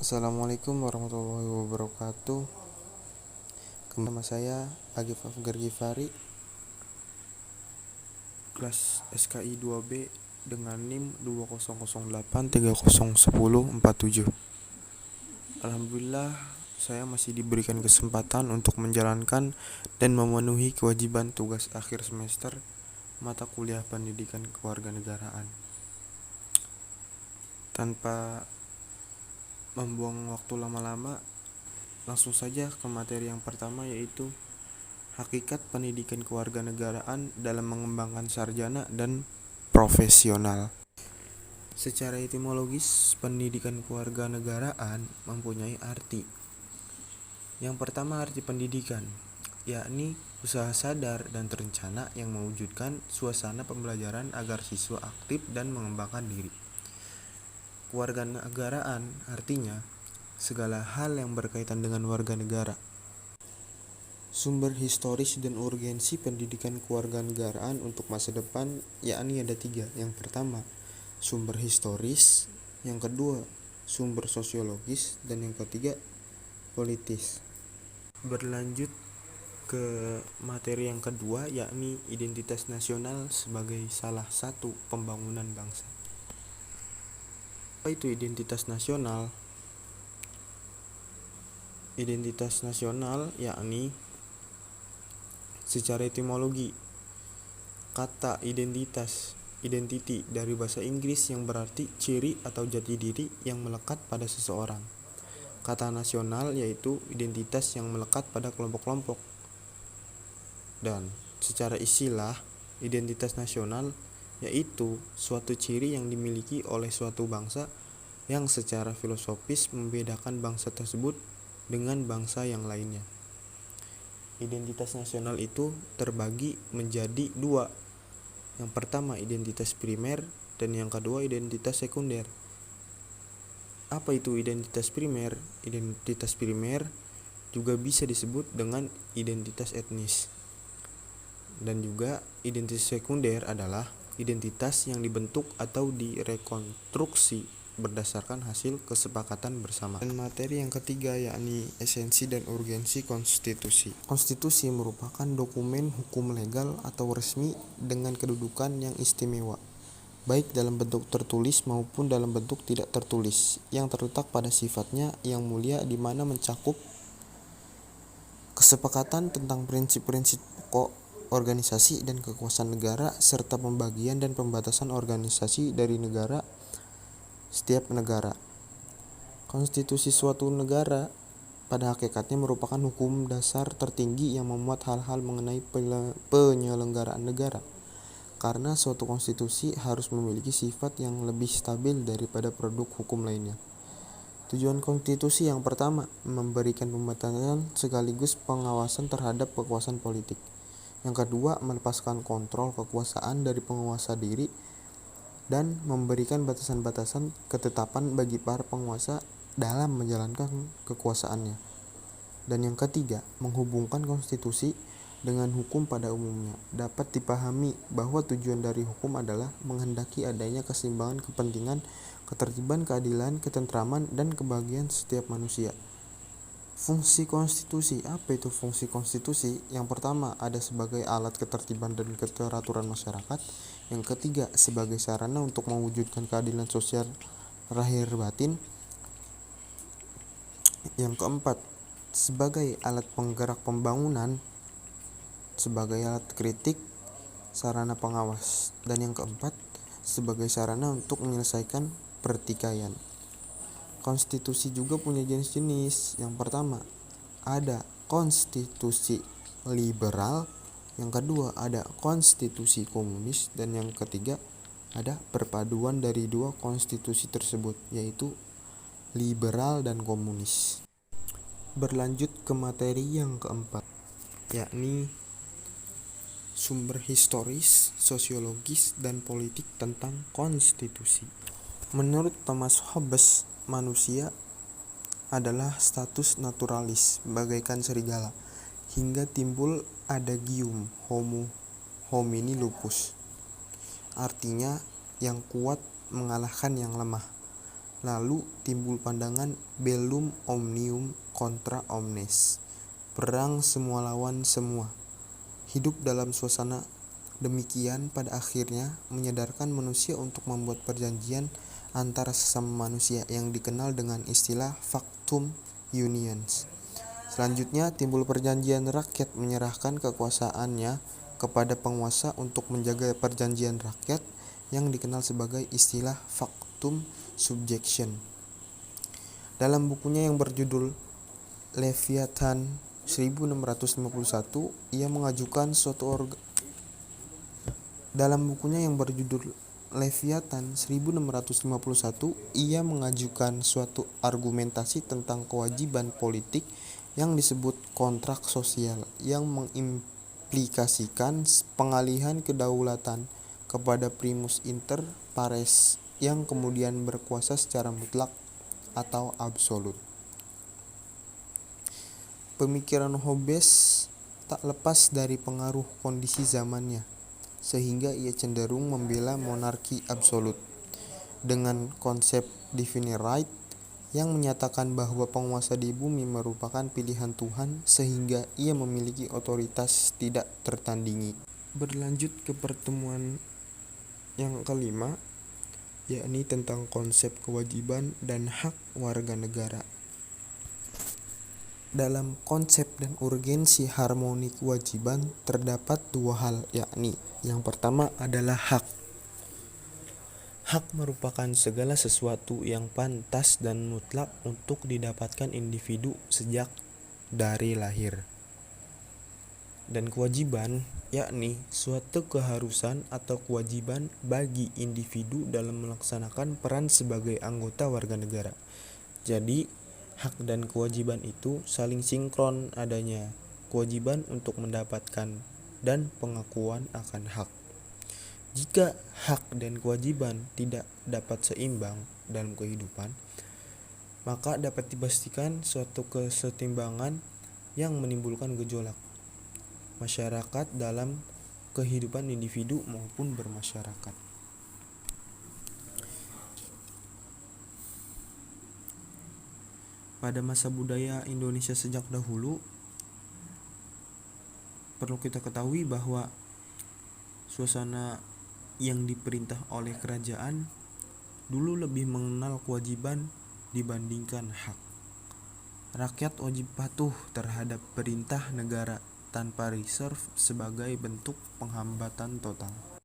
Assalamualaikum warahmatullahi wabarakatuh. Kembali sama saya Agif Afgar Gifari, kelas SKI 2B dengan NIM 2008301047. Alhamdulillah, saya masih diberikan kesempatan untuk menjalankan dan memenuhi kewajiban tugas akhir semester mata kuliah pendidikan kewarganegaraan. Tanpa membuang waktu lama-lama, langsung saja ke materi yang pertama, yaitu hakikat pendidikan kewarganegaraan dalam mengembangkan sarjana dan profesional. Secara etimologis, pendidikan kewarganegaraan mempunyai arti. Yang pertama, arti pendidikan, yakni usaha sadar dan terencana yang mewujudkan suasana pembelajaran agar siswa aktif dan mengembangkan diri. Kewarganegaraan artinya segala hal yang berkaitan dengan warga negara. Sumber historis dan urgensi pendidikan kewarganegaraan untuk masa depan yakni ada 3. Yang pertama, sumber historis. Yang kedua, sumber sosiologis. Dan yang ketiga, politis. Berlanjut ke materi yang kedua, yakni identitas nasional sebagai salah satu pembangunan bangsa. Apa itu identitas nasional? Identitas nasional yakni secara etimologi kata identity dari bahasa Inggris yang berarti ciri atau jati diri yang melekat pada seseorang. Kata nasional yaitu identitas yang melekat pada kelompok-kelompok. Dan secara istilah, identitas nasional yaitu suatu ciri yang dimiliki oleh suatu bangsa yang secara filosofis membedakan bangsa tersebut dengan bangsa yang lainnya. Identitas nasional itu terbagi menjadi 2. Yang pertama, identitas primer, dan yang kedua, identitas sekunder. Apa itu identitas primer? Identitas primer juga bisa disebut dengan identitas etnis. Dan juga identitas sekunder adalah identitas yang dibentuk atau direkonstruksi berdasarkan hasil kesepakatan bersama. Dan materi yang ketiga yakni esensi dan urgensi konstitusi. Konstitusi merupakan dokumen hukum legal atau resmi dengan kedudukan yang istimewa, baik dalam bentuk tertulis maupun dalam bentuk tidak tertulis, yang terletak pada sifatnya yang mulia di mana mencakup kesepakatan tentang prinsip-prinsip pokok organisasi dan kekuasaan negara serta pembagian dan pembatasan organisasi dari setiap negara. Konstitusi suatu negara pada hakikatnya merupakan hukum dasar tertinggi yang memuat hal-hal mengenai penyelenggaraan negara. Karena suatu konstitusi harus memiliki sifat yang lebih stabil daripada produk hukum lainnya. Tujuan konstitusi yang pertama, memberikan pembatasan sekaligus pengawasan terhadap kekuasaan politik. Yang kedua, melepaskan kontrol kekuasaan dari penguasa diri dan memberikan batasan-batasan ketetapan bagi para penguasa dalam menjalankan kekuasaannya. Dan yang ketiga, menghubungkan konstitusi dengan hukum pada umumnya. Dapat dipahami bahwa tujuan dari hukum adalah menghendaki adanya keseimbangan kepentingan, ketertiban, keadilan, ketentraman, dan kebahagiaan setiap manusia. Fungsi konstitusi. Apa itu fungsi konstitusi? Yang pertama, ada sebagai alat ketertiban dan keteraturan masyarakat. Yang ketiga, sebagai sarana untuk mewujudkan keadilan sosial lahir batin. Yang keempat, sebagai alat penggerak pembangunan, sebagai alat kritik, sarana pengawas. Dan yang keempat, sebagai sarana untuk menyelesaikan pertikaian. Konstitusi juga punya jenis-jenis. Yang pertama, ada konstitusi liberal. Yang kedua, ada konstitusi komunis. Dan yang ketiga, ada perpaduan dari 2 konstitusi tersebut, yaitu liberal dan komunis. Berlanjut ke materi yang keempat, yakni sumber historis, sosiologis, dan politik tentang konstitusi. Menurut Thomas Hobbes, manusia adalah status naturalis, bagaikan serigala, hingga timbul adagium homo homini lupus. Artinya, yang kuat mengalahkan yang lemah. Lalu timbul pandangan bellum omnium contra omnes, perang semua lawan semua. Hidup dalam suasana demikian pada akhirnya menyadarkan manusia untuk membuat perjanjian antara sesama manusia yang dikenal dengan istilah factum uniens. Selanjutnya timbul perjanjian rakyat menyerahkan kekuasaannya kepada penguasa untuk menjaga perjanjian rakyat yang dikenal sebagai istilah factum subjection. Dalam bukunya yang berjudul Leviathan 1651, ia mengajukan suatu Dalam bukunya yang berjudul Leviathan 1651, ia mengajukan suatu argumentasi tentang kewajiban politik yang disebut kontrak sosial yang mengimplikasikan pengalihan kedaulatan kepada primus inter pares yang kemudian berkuasa secara mutlak atau absolut. Pemikiran Hobbes tak lepas dari pengaruh kondisi zamannya, sehingga ia cenderung membela monarki absolut dengan konsep divine right yang menyatakan bahwa penguasa di bumi merupakan pilihan Tuhan sehingga ia memiliki otoritas tidak tertandingi. Berlanjut ke pertemuan yang kelima, yakni tentang konsep kewajiban dan hak warga negara. Dalam konsep dan urgensi harmoni kewajiban terdapat dua hal, yakni yang pertama adalah hak. Hak merupakan segala sesuatu yang pantas dan mutlak untuk didapatkan individu sejak dari lahir. Dan kewajiban, yakni suatu keharusan atau kewajiban bagi individu dalam melaksanakan peran sebagai anggota warga negara. Jadi, hak dan kewajiban itu saling sinkron adanya. Kewajiban untuk mendapatkan dan pengakuan akan hak. Jika hak dan kewajiban tidak dapat seimbang dalam kehidupan, maka dapat dipastikan suatu kesetimbangan yang menimbulkan gejolak masyarakat dalam kehidupan individu maupun bermasyarakat. Pada masa budaya Indonesia sejak dahulu, perlu kita ketahui bahwa suasana yang diperintah oleh kerajaan dulu lebih mengenal kewajiban dibandingkan hak. Rakyat wajib patuh terhadap perintah negara tanpa reserve sebagai bentuk penghambatan total.